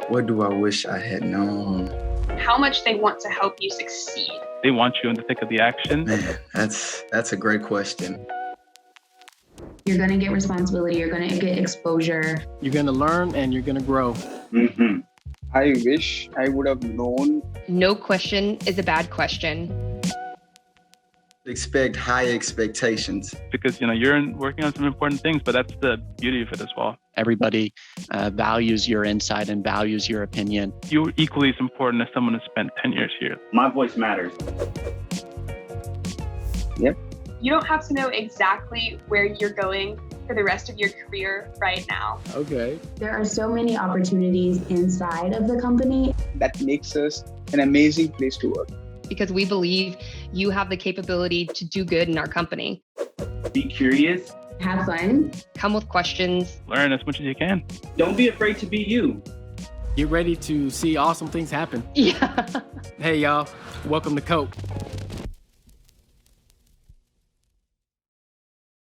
What do I wish I had known? How much they want to help you succeed. They want you in the thick of the action. Man, that's a great question. You're going to get responsibility. You're going to get exposure. You're going to learn and you're going to grow. Mm-hmm. I wish I would have known. No question is a bad question. Expect high expectations. Because, you're working on some important things, but that's the beauty of it as well. Everybody values your insight and values your opinion. You're equally as important as someone who spent 10 years here. My voice matters. Yep. You don't have to know exactly where you're going for the rest of your career right now. Okay. There are so many opportunities inside of the company. That makes us an amazing place to work. Because we believe you have the capability to do good in our company. Be curious. Have fun. Come with questions. Learn as much as you can. Don't be afraid to be you. Get ready to see awesome things happen. Yeah. Hey, y'all. Welcome to Koch.